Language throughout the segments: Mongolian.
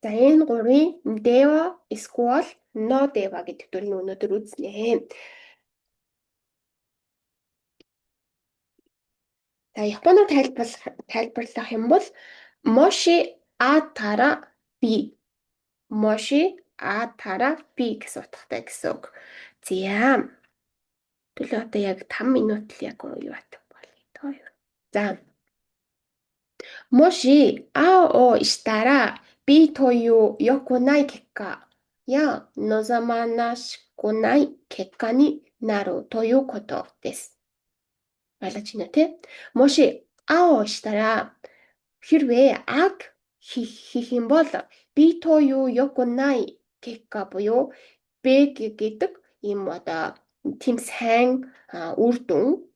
За энэ гурийн дева, эсвэл но дева гэдэг төрлийн өнөөдөр үзнэ. За японоор тайлбарлах юм бол моши атара би. Моши атара би гэсэн утгатай гэсэн үг. За төлөө одоо яг 5 минут л яг юу бат болъё. За моши ао ишитара би тою йокунай кекка я нозаманашикунай кекка ni naru тою кото десу. Ойлгож байна тий? Моши ао ишитара хэрвээ аг хийх юм бол би тою йокунай кекка буюу бэг гэдэг юм одоо тийм сайн үр дүн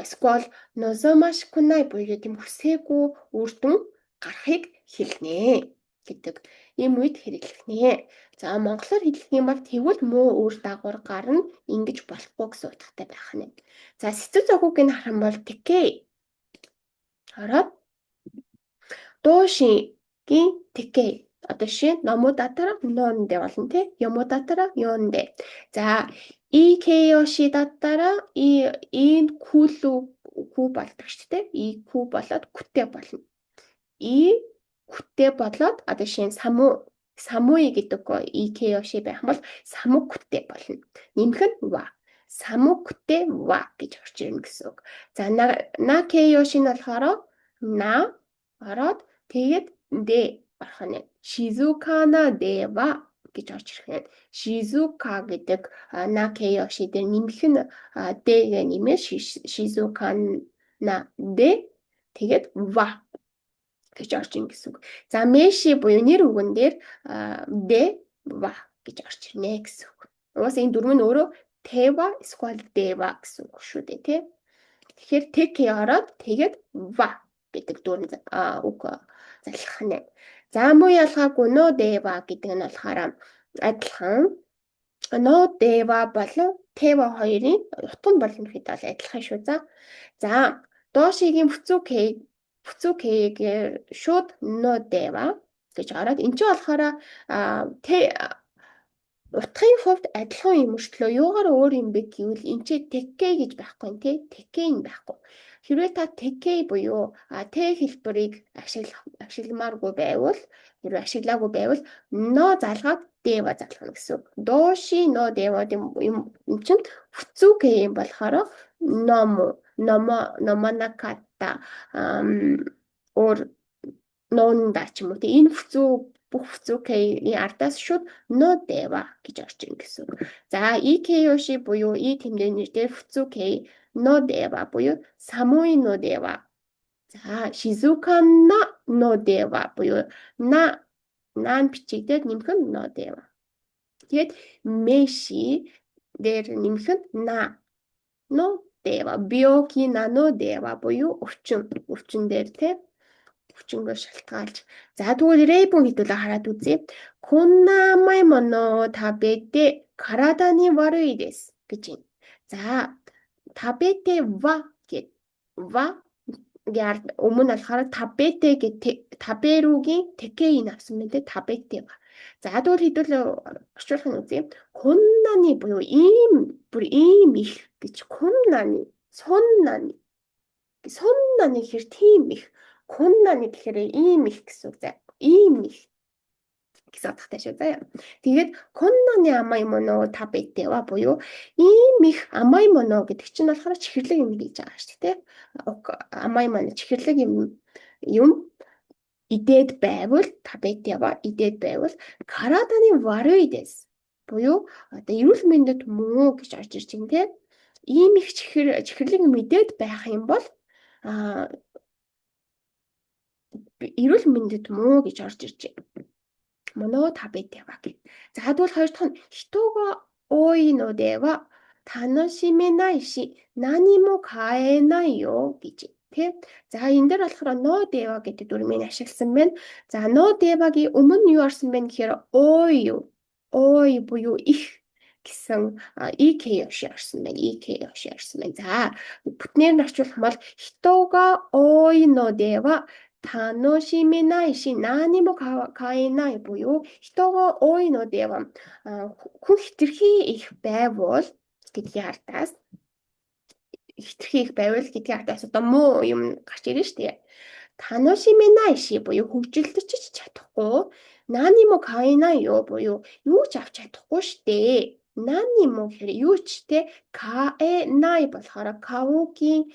эсвэл нозомашкунай буюу тийм хүсээгүй үр дүн гарахыг хэлнэ гэдэг ийм үед хэрэглэх нэ. За монголоор хэлэх юм бол тэгвэл муу үр дагавар гарна ингэж болохгүй гэсэн утгатай байх нэ. За сэцүү зохиог нь харах юм бол тэкэй хараад доошигийн тэкэй одоо жишээ номуудатара нонде болно тий. Юмуудатара ёнде. За икэёши даттара ин кулу ку болдог шүү дээ. И ку болоод күтэ болно. И күтэ болоод одоо жишээ самуи гэдэг икэёши байх юм бол саму күтэ болно. Нэмэх нь ва. Саму күтэ ва гэж орж ирнэ гэсэн үг. За накэёши нь болохоор на ороод тэгээд дэ орох нь шизукана дэва гэж орж ирэх нь. Шизука гэдэг накэёши дээр нэмэх нь дэгээ нэмээ шизукана дэ тэгээд ва гэж орж ийн гэсэн үг. За мэши буюу нэр үгэн дээр дэ ва гэж орж ирнэ гэсэн үг. Угаасаа энэ дөрөв нь өөрөө тэва эсвэл дэва гэсэн үг шүү дээ тий. Тэгэхээр тэкэ ороод тэгээд ва гэдэг дөрөв үг залгах нь. За муу ялгаагүй но дэва гэдэг нь болохоор адилхан но дэва болон тэва хоёрын утга нь болно гэхэд бол адилхан шүү. За доошигийн бүцүү гээр шууд но дэва гэж ороод энэ ч болохоор утгын хувьд адилхан юм өртлөө юугаар өөр юм бэ гэвэл энэ ч тэкэй гэж байхгүй тий. Тэкэй нь байхгүй. Хэрвээ та тэкэй буюу тэ хэлбэрийг ашигламааргүй байвал хэрвээ ашиглаагүй байвал но залгаад дэва залгах гэсэн үг. Доши но дэва юм чинь бүцүүкэй юм болохоор номонаката өөр нонда ч юм уу тий. Энэ бүх бүцүүкэйний ардаас шууд но дэва гэж орж ирнэ гэсэн үг. За икэёши буюу и тэмдэглэл дээр бүцүүкэй но дэва буюу самуи но дэва. За шизукана но дэва буюу наан бичигдээд нэмэх нь но дэва. Тэгээд мэши дээр нэмэх нь на но дэва. Бёки на но дэва буюу өвчин дээр тий. Өвчнгөө шалтгаалж. За тэгвэл рейбун хэдүүлээ хараад үзье. Конна амай моно табете карада ni warui desu гэж байна. За табете ва гэд ва өмнө нь болохоор табете гэдэг таберугийн тэкэй авсан мэт табете ва. За тэгвэл хэдүүлээ орчуулах нь үзье. Коннаны буюу ийм их гэж коннаны соннаны хэр тийм их коннаны гэхээр ийм их гэсэн үг. За ийм их гэсэн утгатай шүү заяа. Тэгээд коннаны амай моно табете ва буюу ийм их амай моно гэдэг чинь болохоор чихэрлэг юм гэж байгаа шүү дээ. Амай моно чихэрлэг юм идээд байвал табете ва идээд байвал караданы warui desu буюу одоо эрүүл мэндэд муу гэж орж ирж байна те. Ийм их чихэрлэг юм идээд байх юм бол эрүүл мэндэд муу гэж орж ирж байна. Моно табете ва гэх. За тэгвэл хоёр дахь нь хитого ой но дэва таношименай ши нани мо каэнай yo гэж тий. За энэ дээр болохоор но дэва гэдэг дүрмийг ашигласан байна. За но дэвагийн өмнө юу орсон бэ гэхээр ой буюу их гэсэн икэёши орсон байна. За бүтнээр нь орчуулах юм бол хитого ой но дэва 楽しめないし、何も買えないбуюу人が多いのではхүн хэтэрхий их байвал гэдгийг ардаас хэтэрхий их байвал гэдгийг ардаас одоо муу юм гарч ирнэ шүү дээ. 楽しめないし буюу хөгжилдөж ч чадахгүй. 何も買えないよ буюу юу ч авч чадахгүй шүү дээ. 何も гэхээр юу ч те 買えない болохоор кавугийн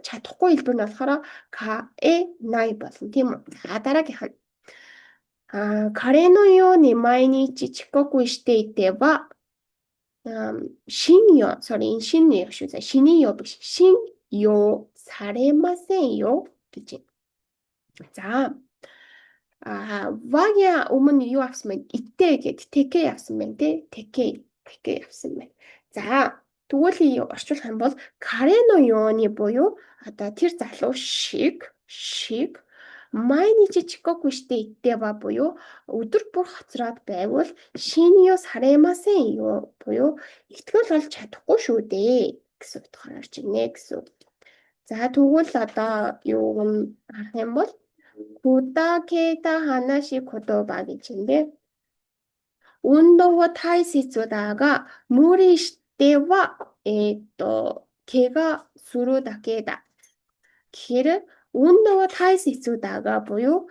чадахгүй хэлбэр нь болохоор 買えない болно тийм үү. За дараагийнх нь 彼のように毎日遅刻していては 신이요, шүү. За, 신이요 биш, 신요 사레마센요 гэж. За, вагийн өмнө юу авсан бэ? Итэ гэд тэкэ авсан байна тий. Тэкэ авсан байна. За, тэгвэл орчуулах юм бол карено юуны буюу одоо тэр залуу шиг майнич чикоку штэ итэва буюу өдөр бүр хоцроод байвал шинио саремасен юу буюу ихтгэл болж чадахгүй шүү дээ гэсэн утгаар орж ирнэ гэсэн. За тэгвэл одоо юу харах юм бол кудакета ханаshi котоба гэж юм бэ. 運動は大切だが、無理しては、怪我するだけだ. гэхээр 운동은大切だが буюу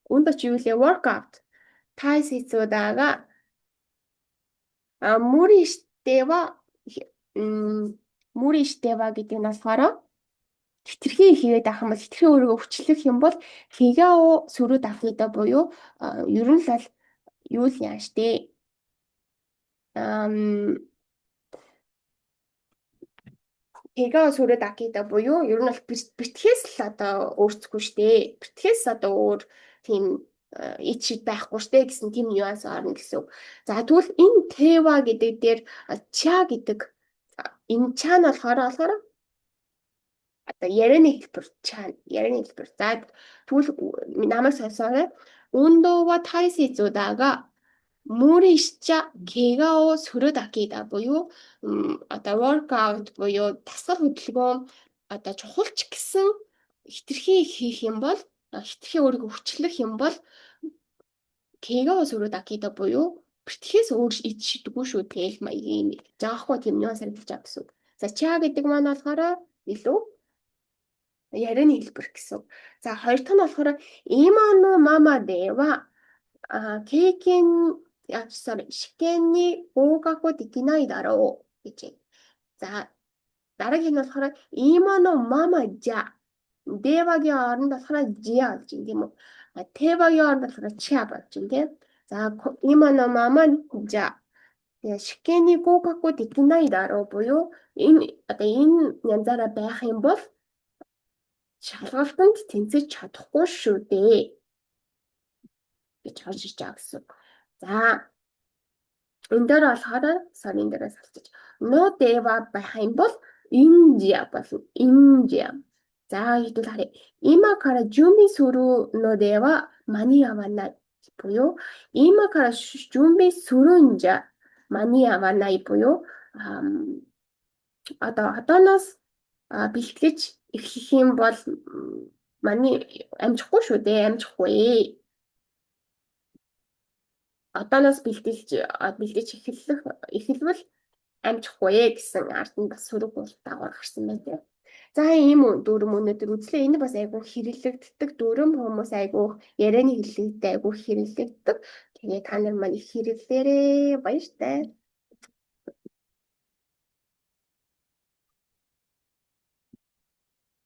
운동 чи юу лээ workout 大切だが 무리してはгэдэг нь болохоор хитрхи хийгээд авах юм бол хитрхи өөрийгөө хүчлэх юм бол хийгээ сүрүүд авахыда буюу ер нь л юу л яа штэ хийгээ сүрүүд авахыда буюу ер нь бол битгээс л одоо өөрчлөхгүй штэ битгээс одоо өөр тийм ичид байхгүй штэ гэсэн тийм нюанс орно гэсэн. За тэгвэл энэ тэва гэдэг дээр ча гэдэг энэ чан болохоор одоо ярианы хэлбэр ярианы хэлбэр. За тэгвэл намайг сонсоорой. 운동은大切だが 무리시자 개가오 수르다기다 буюу одоо workout буюу дасгал хөдөлгөөн одоо чухал ч гэсэн хитрхи хийх юм бол хитрхи өөрийгөө хүчлэх юм бол 개가오 수르다기다 буюу битгээс өөр ичдэггүй шүү тэгэл маягийн заахгүй тийм нюанс харагдаж байгаа гэсэн. За ча гэдэг маань болохоор илүү ярианы хэлбэр гэсэн. За хоёр дахь нь болохоор имано мама дэва試験に合格できないだろうгэж. За дараагийн нь болохоор имано мама жа дэвагийн оронд болохоор жиа гэж юм тийм үү. Тэвагийн оронд болохоор ча болж юм тийм. За имано мама жа試験に合格できないだろうбуюу энэ янзаараа байх юм бол шалгалтанд тэнцэж чадахгүй шүү дээ гэж харж ирж байгаа гэсэн. За энэ дээр болохоор сарын дээрээс харчих. Но дэва байх юм бол инжиа болно. Инжиа. За хэдүүл харъя. Има кара жумби сүрүү но дэва мани аванай буюу има кара жумби сүрүнжа мани аванай буюу одооноос бэлтгэж эхлэх юм бол маний амжихгүй шүү дээ. Амжихгүй. Одооноос бэлдэж эхэлвэл амжихгүй гэсэн ард нь бас сөрөг бол дагавар гарсан байна. За ийм дүрм өнөөдөр үзлээ. Энэ бас айгүй хэрэглэгддэг дүрм, хүмүүс айгүй ярианы хэллэгдээ айгүй хэрэглэгддэг. Тэгээ та нар маань их хэрэглээрээ баяртай.